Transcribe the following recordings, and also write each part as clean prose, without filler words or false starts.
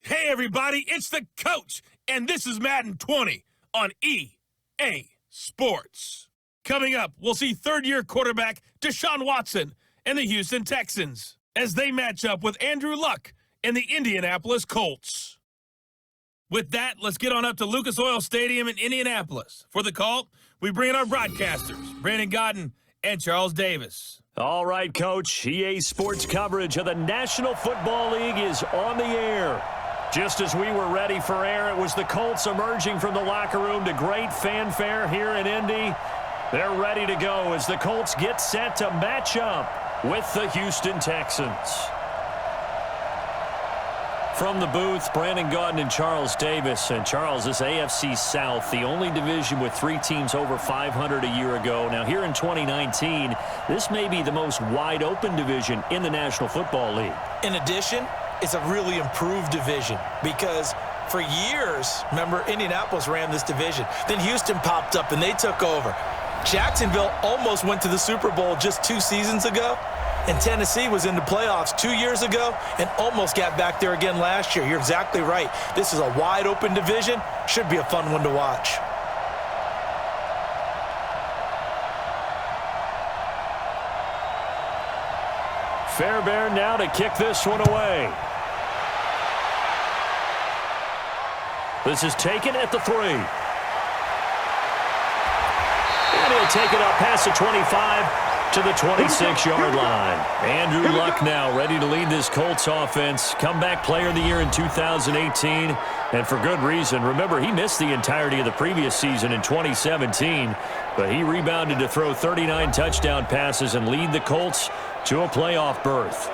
Hey everybody, it's the coach, and this is Madden 20 on EA Sports. Coming up, we'll see third-year quarterback Deshaun Watson and the Houston Texans as they match up with Andrew Luck and the Indianapolis Colts. With that, let's get on up to Lucas Oil Stadium in Indianapolis. For the call, we bring in our broadcasters, Brandon Godden and Charles Davis. All right, Coach, EA Sports coverage of the National Football League is on the air. Just as we were ready for air, it was the Colts emerging from the locker room to great fanfare here in Indy. They're ready to go as the Colts get set to match up with the Houston Texans. From the booth, Brandon Godden and Charles Davis. And Charles, this AFC South, the only division with 3 teams over 500 a year ago. Now here in 2019, this may be the most wide-open division in the National Football League. In addition, it's a really improved division because for years, remember, Indianapolis ran this division. Then Houston popped up and they took over. Jacksonville almost went to the Super Bowl just 2 seasons ago. And Tennessee was in the playoffs 2 years ago and almost got back there again last year. You're exactly right. This is a wide-open division. Should be a fun one to watch. Fairbairn now to kick this one away. This is taken at the 3. And he'll take it up past the 25 to the 26-yard line. Andrew Luck now ready to lead this Colts offense. Comeback player of the year in 2018, and for good reason. Remember, he missed the entirety of the previous season in 2017, but he rebounded to throw 39 touchdown passes and lead the Colts to a playoff berth.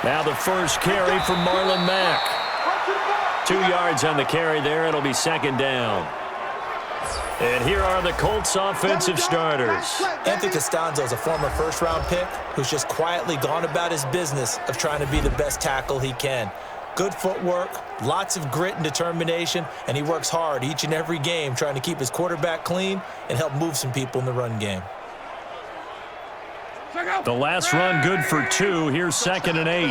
Now the first carry from Marlon Mack. 2 yards on the carry there. It'll be second down. And here are the Colts offensive starters. Anthony Costanzo is a former first-round pick who's just quietly gone about his business of trying to be the best tackle he can. Good footwork, lots of grit and determination, and he works hard each and every game trying to keep his quarterback clean and help move some people in the run game. The last run good for 2. Here's 2nd and 8.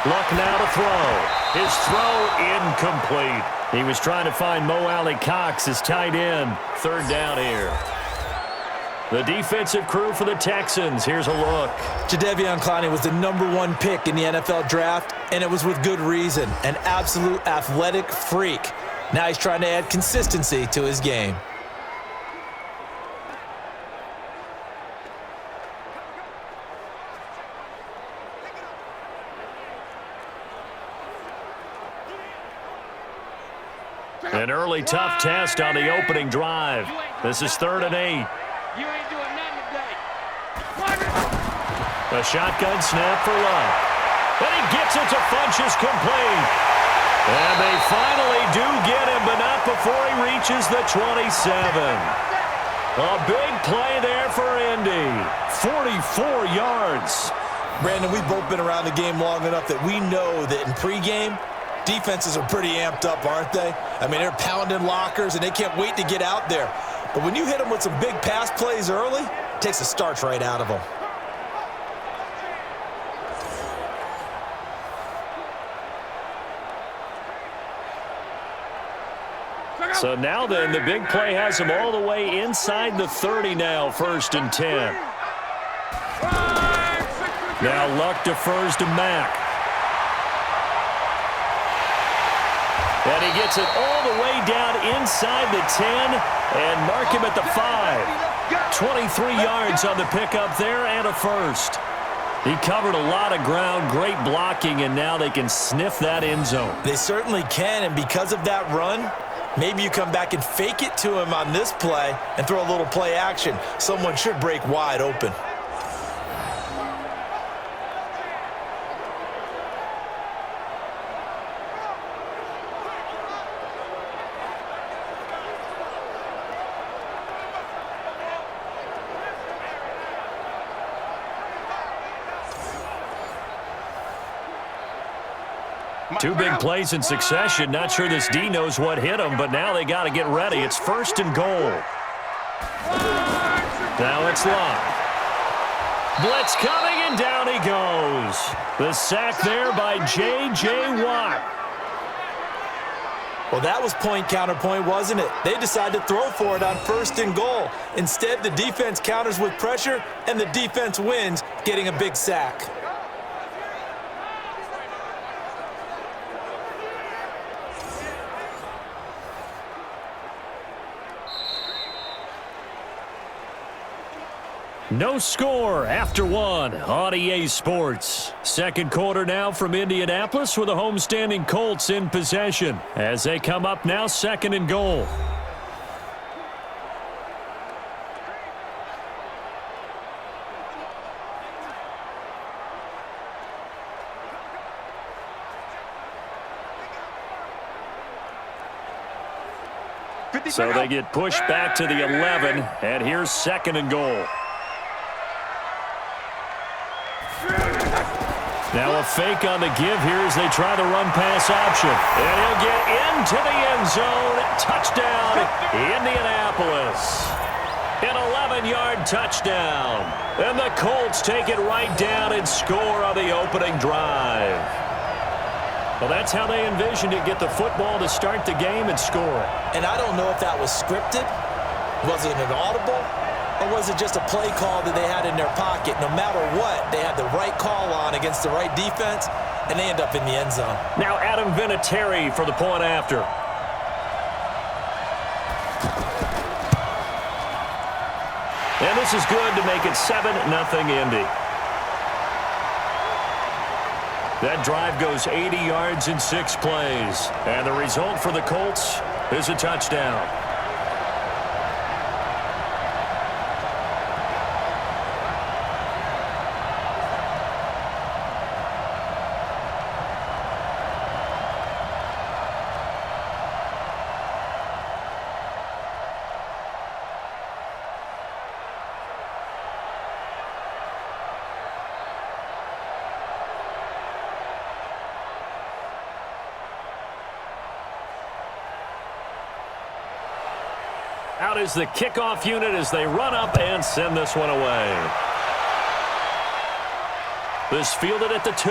Luck now to throw. His throw incomplete. He was trying to find Mo Alley Cox, his tight end. 3rd down here. The defensive crew for the Texans. Here's a look. Jadeveon Clowney was the #1 pick in the NFL draft, and it was with good reason. An absolute athletic freak. Now he's trying to add consistency to his game. An early tough test on the opening drive. This is 3rd and 8. You ain't doing nothing today. A shotgun snap for Luck. And he gets it to Funchess complete. And they finally do get him, but not before he reaches the 27. A big play there for Indy. 44 yards. Brandon, we've both been around the game long enough that we know that in pregame, defenses are pretty amped up, aren't they? I mean, they're pounding lockers, and they can't wait to get out there. But when you hit them with some big pass plays early, it takes the starch right out of them. So now then, the big play has him all the way inside the 30 now, 1st and 10. Now Luck defers to Mack. And he gets it all the way down inside the 10 and mark him at the 5. 23 yards on the pickup there and a 1st. He covered a lot of ground, great blocking, and now they can sniff that end zone. They certainly can, and because of that run, maybe you come back and fake it to him on this play and throw a little play action. Someone should break wide open. Two big plays in succession. Not sure this D knows what hit him, but now they got to get ready. It's 1st and goal. Now it's Luck. Blitz coming, and down he goes. The sack there by J.J. Watt. Well, that was point counterpoint, wasn't it? They decided to throw for it on 1st and goal. Instead, the defense counters with pressure, and the defense wins, getting a big sack. No score after 1 on EA Sports. Second quarter now from Indianapolis with the homestanding Colts in possession as they come up now 2nd and goal. So they get pushed back to the 11, and here's 2nd and goal. Now a fake on the give here as they try the run-pass option. And he'll get into the end zone. Touchdown, Indianapolis. An 11-yard touchdown. And the Colts take it right down and score on the opening drive. Well, that's how they envisioned it. Get the football to start the game and score it. And I don't know if that was scripted. Was it an audible? Or was it just a play call that they had in their pocket? No matter what, they had the right call on against the right defense, and they end up in the end zone. Now Adam Vinatieri for the point after. And this is good to make it 7-0 Indy. That drive goes 80 yards in 6 plays. And the result for the Colts is a touchdown. Out is the kickoff unit as they run up and send this one away. This fielded at the 2.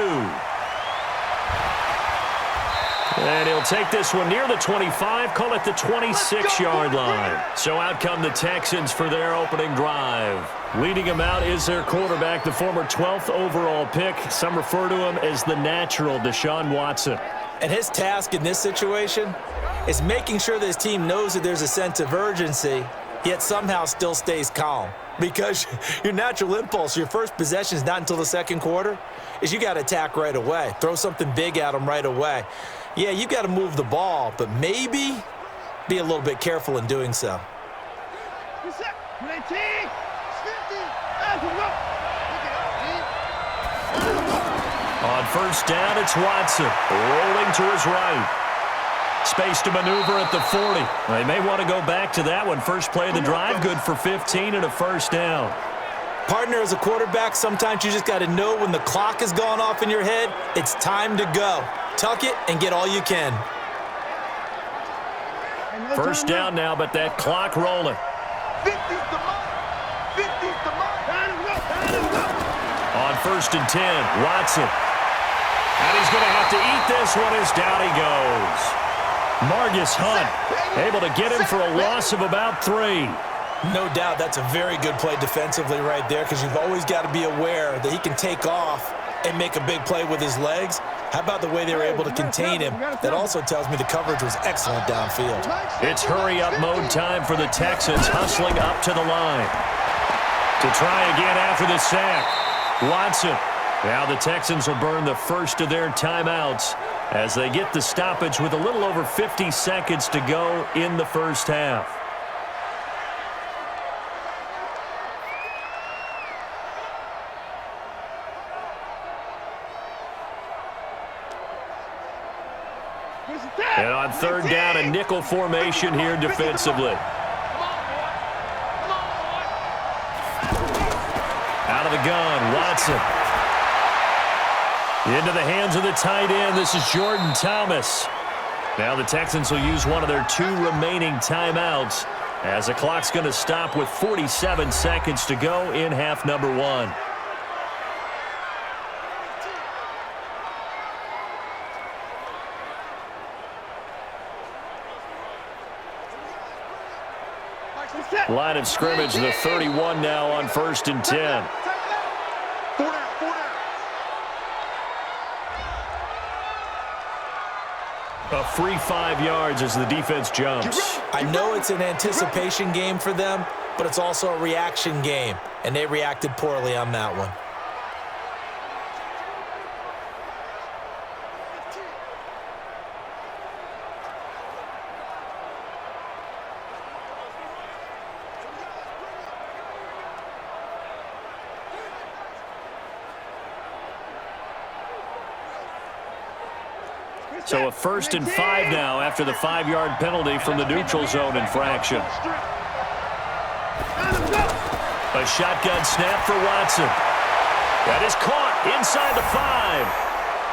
And he'll take this one near the 25, call it the 26-yard line. So out come the Texans for their opening drive. Leading them out is their quarterback, the former 12th overall pick. Some refer to him as the natural, Deshaun Watson. And his task in this situation is making sure that his team knows that there's a sense of urgency, yet somehow still stays calm. Because your natural impulse, your first possession is not until the 2nd quarter, is you got to attack right away. Throw something big at them right away. Yeah, you got to move the ball, but maybe be a little bit careful in doing so. On 1st down, it's Watson rolling to his right. Space to maneuver at the 40. They may want to go back to that one. First play of the drive, good for 15 and a 1st down. Partner, as a quarterback, sometimes you just got to know when the clock has gone off in your head, it's time to go. Tuck it and get all you can. 1st down now, but that clock rolling. 50's the mark. 50's the mark. On 1st and 10, Watson. And he's going to have to eat this one as down he goes. Margus Hunt able to get him for a loss of about 3. No doubt that's a very good play defensively right there, because you've always got to be aware that he can take off and make a big play with his legs. How about the way they were able to contain him? That also tells me the coverage was excellent downfield. It's hurry-up mode time for the Texans, hustling up to the line. To try again after the sack, Watson. Now the Texans will burn the first of their timeouts as they get the stoppage with a little over 50 seconds to go in the 1st half. And on 3rd down, a nickel formation here defensively. Out of the gun, Watson. Into the hands of the tight end. This is Jordan Thomas. Now the Texans will use one of their 2 remaining timeouts as the clock's going to stop with 47 seconds to go in half number 1. Line of scrimmage, the 31 now on 1st and 10. A free 5 yards as the defense jumps. I know it's an anticipation game for them, but it's also a reaction game, and they reacted poorly on that one. So a 1st and 5 now after the 5-yard penalty from the neutral zone infraction. A shotgun snap for Watson. That is caught inside the 5.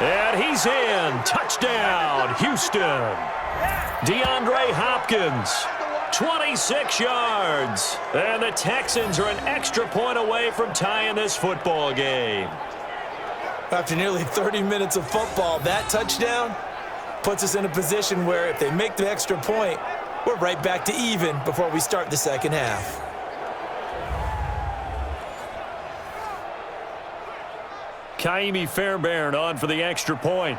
And he's in. Touchdown, Houston. DeAndre Hopkins, 26 yards. And the Texans are an extra point away from tying this football game. After nearly 30 minutes of football, that touchdown puts us in a position where if they make the extra point, we're right back to even before we start the second half. Kaby Fairbairn on for the extra point.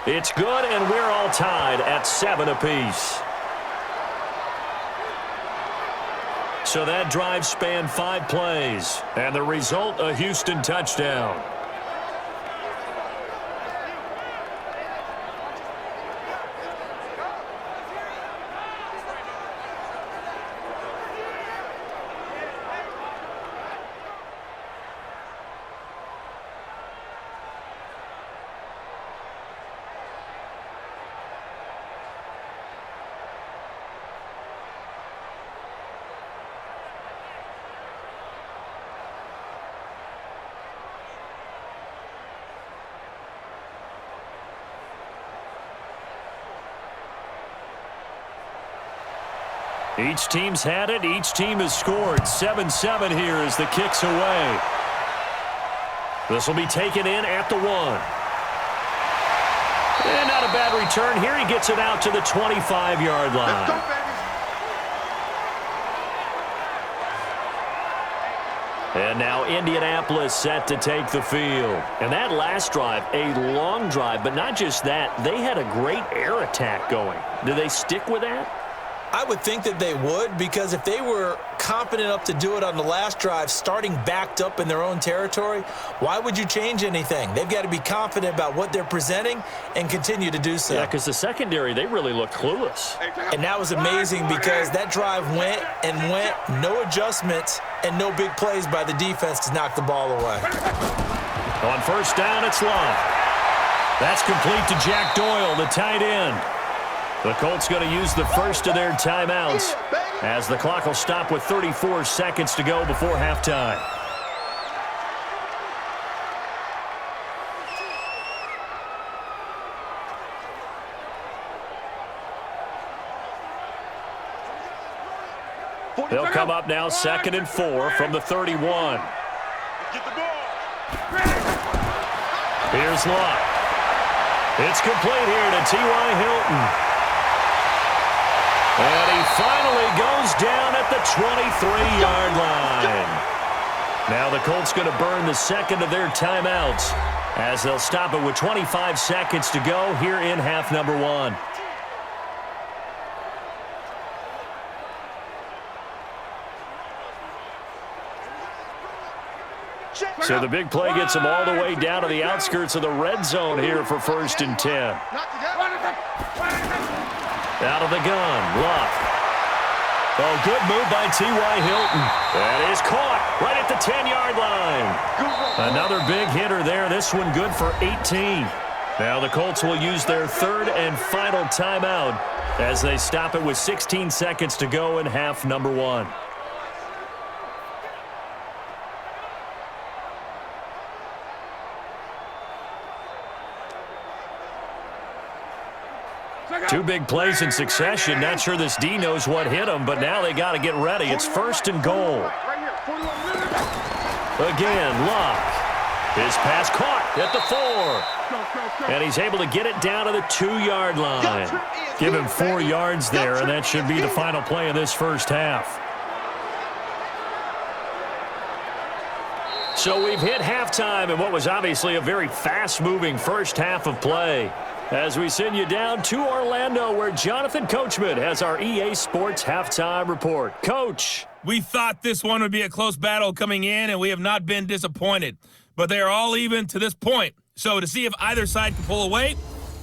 It's good, and we're all tied at 7 apiece. So that drive spanned 5 plays, and the result, a Houston touchdown. Each team's had it. Each team has scored. 7-7 here as the kick's away. This will be taken in at the 1. And not a bad return here. He gets it out to the 25-yard line. Let's go, baby. And now Indianapolis set to take the field. And that last drive, a long drive, but not just that. They had a great air attack going. Do they stick with that? I would think that they would, because if they were confident enough to do it on the last drive, starting backed up in their own territory, why would you change anything? They've got to be confident about what they're presenting and continue to do so. Yeah, because the secondary, they really looked clueless. And that was amazing because that drive went and went, no adjustments, and no big plays by the defense to knock the ball away. On 1st down, it's Love. That's complete to Jack Doyle, the tight end. The Colts going to use the first of their timeouts as the clock will stop with 34 seconds to go before halftime. They'll come up now 2nd and 4 from the 31. Here's Luck. It's complete here to T.Y. Hilton. And he finally goes down at the 23-yard line. Now the Colts going to burn the second of their timeouts as they'll stop it with 25 seconds to go here in half number 1. So the big play gets them all the way down to the outskirts of the red zone here for 1st and 10. Out of the gun, Luck. Oh, good move by T.Y. Hilton. That is caught right at the 10-yard line. Another big hitter there. This one good for 18. Now the Colts will use their 3rd and final timeout as they stop it with 16 seconds to go in half number 1. Two big plays in succession. Not sure this D knows what hit him, but now they got to get ready. It's 1st and goal. Again, Luck. His pass caught at the 4. And he's able to get it down to the 2-yard line. Give him 4 yards there, and that should be the final play of this first half. So we've hit halftime in what was obviously a very fast-moving first half of play. As we send you down to Orlando, where Jonathan Coachman has our EA Sports halftime report. Coach. We thought this one would be a close battle coming in, and we have not been disappointed. But they are all even to this point. So to see if either side can pull away,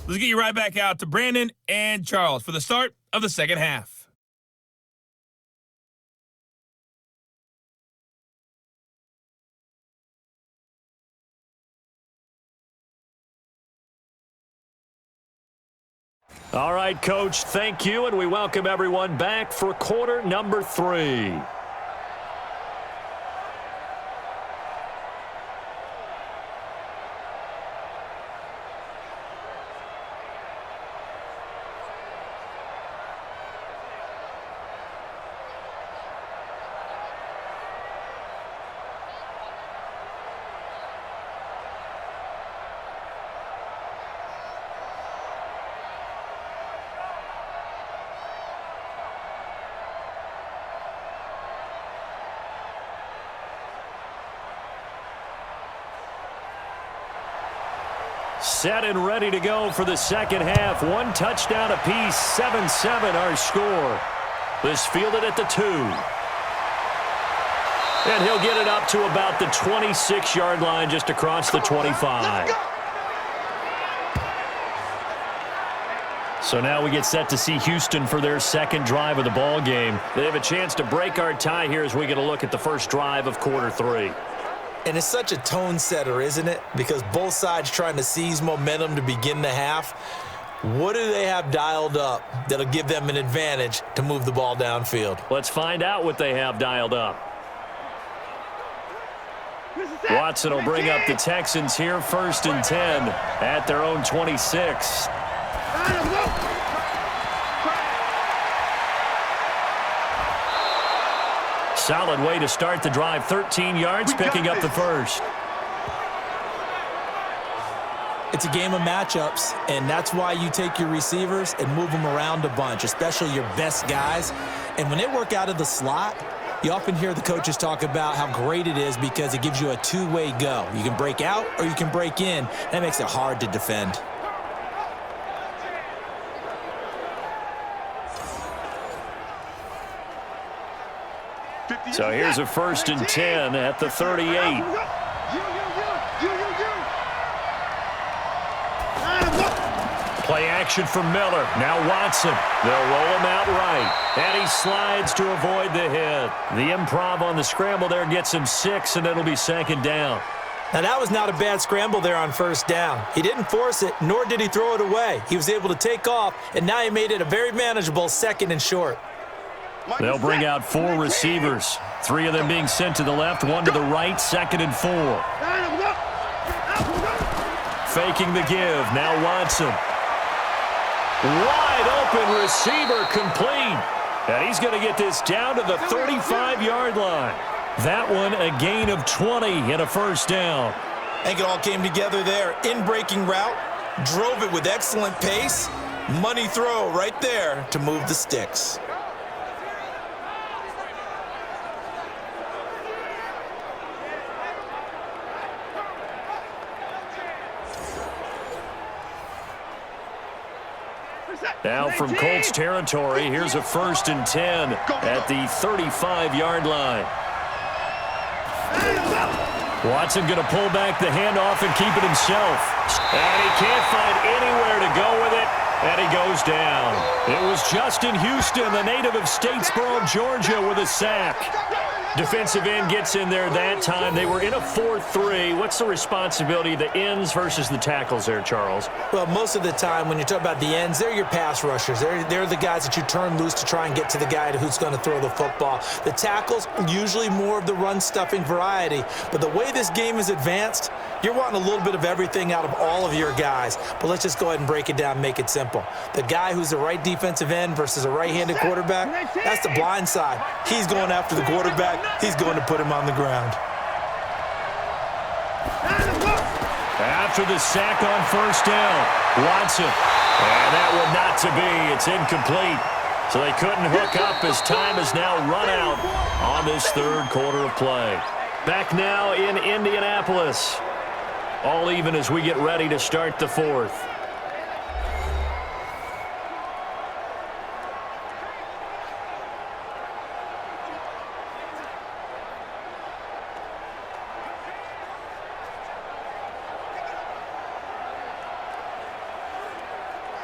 let's get you right back out to Brandon and Charles for the start of the second half. All right, Coach, thank you, and we welcome everyone back for quarter number 3. Set and ready to go for the second half. 1 touchdown apiece, 7-7 our score. This fielded at the 2. And he'll get it up to about the 26-yard line just across the 25. So now we get set to see Houston for their second drive of the ball game. They have a chance to break our tie here as we get a look at the first drive of quarter 3. And it's such a tone setter, isn't it? Because both sides trying to seize momentum to begin the half. What do they have dialed up that'll give them an advantage to move the ball downfield? Let's find out what they have dialed up. Watson will bring up the Texans here, 1st and 10 at their own 26. Solid way to start the drive. 13 yards, picking up the first. It's a game of matchups, and that's why you take your receivers and move them around a bunch, especially your best guys. And when they work out of the slot, you often hear the coaches talk about how great it is because it gives you a two-way go. You can break out or you can break in. That makes it hard to defend. So here's a 1st and 10 at the 38. Play action for Miller. Now Watson. They'll roll him out right. And he slides to avoid the hit. The improv on the scramble there gets him 6, and it'll be 2nd down. Now, that was not a bad scramble there on 1st down. He didn't force it, nor did he throw it away. He was able to take off, and now he made it a very manageable 2nd and short. They'll bring out 4 receivers. 3 of them being sent to the left, 1 to the right, 2nd and 4. Faking the give. Now Watson. Wide open receiver complete. And he's going to get this down to the 35-yard line. That one a gain of 20 and a 1st down. I think it all came together there. In-breaking route, drove it with excellent pace. Money throw right there to move the sticks. Now from Colts territory, here's a 1st and 10 at the 35-yard line. Watson going to pull back the handoff and keep it himself. And he can't find anywhere to go with it, and he goes down. It was Justin Houston, the native of Statesboro, Georgia, with a sack. Defensive end gets in there that time. They were in a 4-3. What's the responsibility of the ends versus the tackles there, Charles? Well, most of the time when you talk about the ends, they're your pass rushers. They're the guys that you turn loose to try and get to the guy who's going to throw the football. The tackles, usually more of the run-stuffing variety. But the way this game is advanced, you're wanting a little bit of everything out of all of your guys. But let's just go ahead and break it down and make it simple. The guy who's the right defensive end versus a right-handed quarterback, that's the blind side. He's going after the quarterback. He's going to put him on the ground. After the sack on first down, Watson. And that one not to be. It's incomplete. So they couldn't hook up as time has now run out on this third quarter of play. Back now in Indianapolis. All even as we get ready to start the fourth.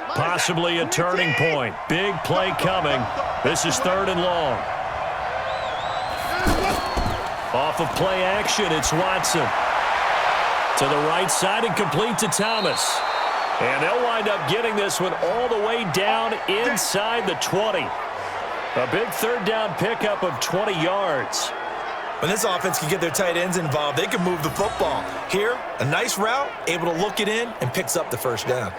Possibly a turning point. Big play coming. This is 3rd and long. Off of play action, it's Watson. To the right side and complete to Thomas. And they'll wind up getting this one all the way down inside the 20. A big 3rd down pickup of 20 yards. When this offense can get their tight ends involved, they can move the football. Here, a nice route, able to look it in, and picks up the first down.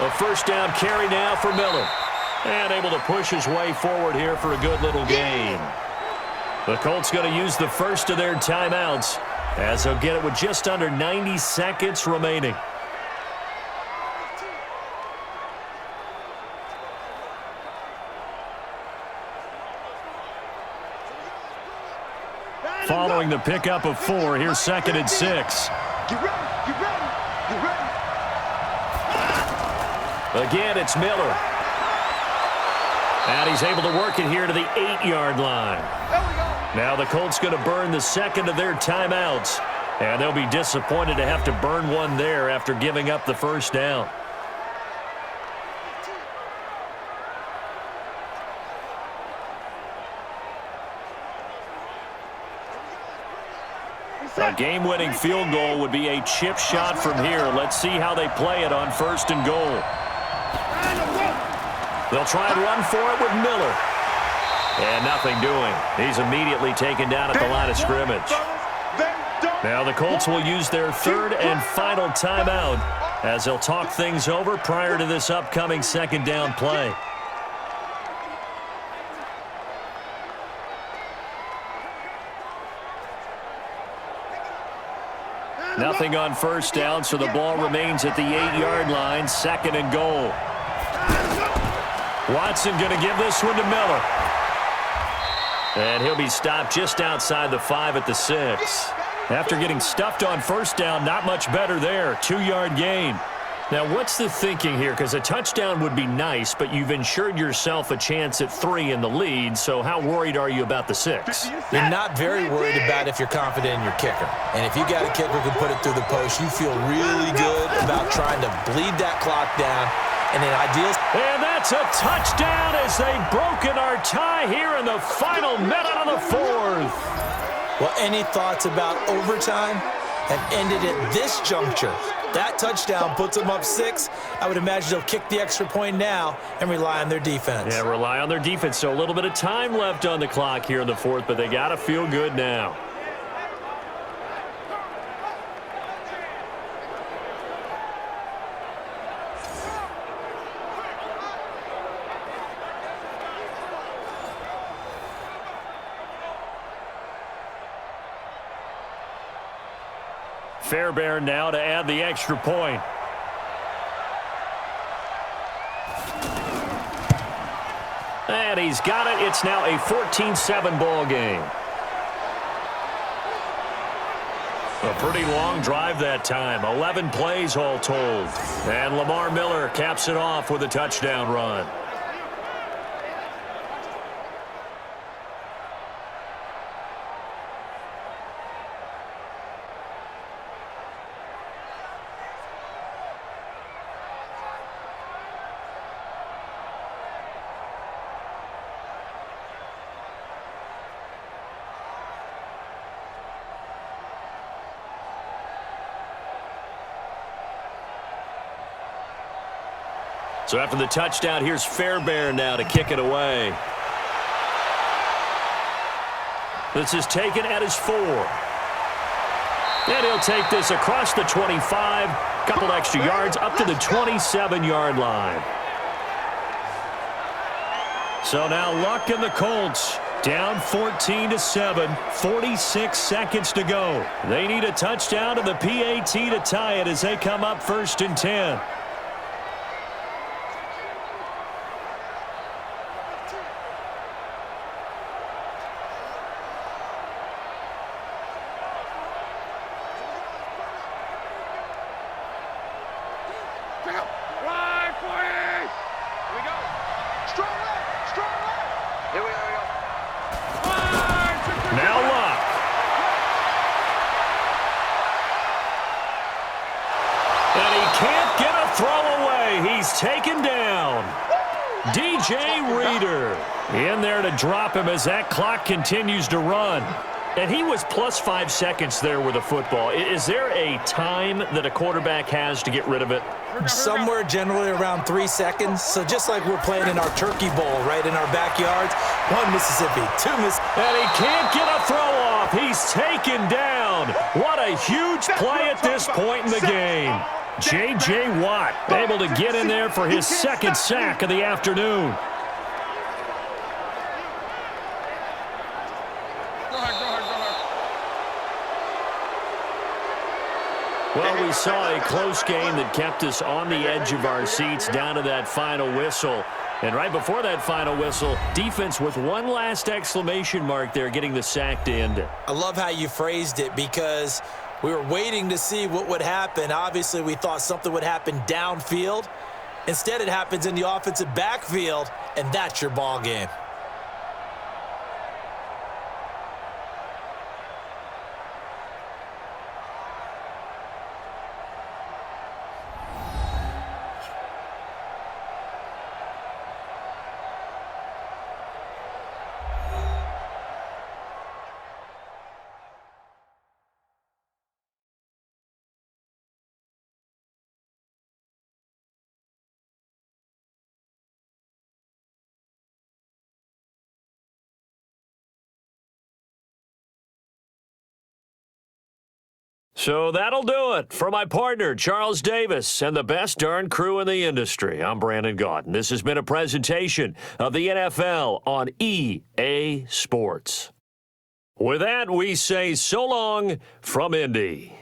A first down carry now for Miller. And able to push his way forward here for a good little gain. The Colts going to use the first of their timeouts as they'll get it with just under 90 seconds remaining. Following the pickup of 4, here's 2nd and 6. Get ready, get ready, get ready. Again, it's Miller. And he's able to work it here to the 8-yard line. Now the Colts going to burn the second of their timeouts. And they'll be disappointed to have to burn one there after giving up the first down. A game-winning field goal would be a chip shot from here. Let's see how they play it on 1st and goal. They'll try and run for it with Miller. And nothing doing. He's immediately taken down at the line of scrimmage. Now the Colts will use their 3rd and final timeout as they'll talk things over prior to this upcoming 2nd down play. Nothing on first down, so the ball remains at the 8-yard line. 2nd and goal. Watson going to give this one to Miller. And he'll be stopped just outside the 5 at the 6. After getting stuffed on first down, not much better there. 2-yard gain. Now, what's the thinking here? Because a touchdown would be nice, but you've ensured yourself a chance at 3 in the lead, so how worried are you about the 6? You're not very worried about if you're confident in your kicker. And if you got a kicker who can put it through the post, you feel really good about trying to bleed that clock down. And in ideal... And that's a touchdown as they've broken our tie here in the final minute of the 4th. Well, any thoughts about overtime have ended at this juncture. That touchdown puts them up 6. I would imagine they'll kick the extra point now and rely on their defense. Yeah, rely on their defense. So a little bit of time left on the clock here in the 4th, but they got to feel good now. Fairbairn now to add the extra point. And he's got it. It's now a 14-7 ball game. A pretty long drive that time, 11 plays all told. And Lamar Miller caps it off with a touchdown run. So after the touchdown, here's Fairbairn now to kick it away. This is taken at his 4. And he'll take this across the 25, couple extra yards up to the 27-yard line. So now Luck and the Colts down 14-7, 46 seconds to go. They need a touchdown to the PAT to tie it as they come up 1st and 10. Taken down. DJ Reader in there to drop him as that clock continues to run. And he was plus 5 seconds there with the football. Is there a time that a quarterback has to get rid of it? Somewhere generally around 3 seconds. So just like we're playing in our turkey bowl, right, in our backyards. 1 Mississippi, 2 Mississippi. And he can't get a throw off. He's taken down. What a huge play at this point in the game. J.J. Watt able to get in there for his 2nd sack of the afternoon. Well, we saw a close game that kept us on the edge of our seats down to that final whistle. And right before that final whistle, defense with one last exclamation mark there, getting the sack to end it. I love how you phrased it because we were waiting to see what would happen. Obviously, we thought something would happen downfield. Instead, it happens in the offensive backfield, and that's your ball game. So that'll do it for my partner, Charles Davis, and the best darn crew in the industry. I'm Brandon Gaudin. This has been a presentation of the NFL on EA Sports. With that, we say so long from Indy.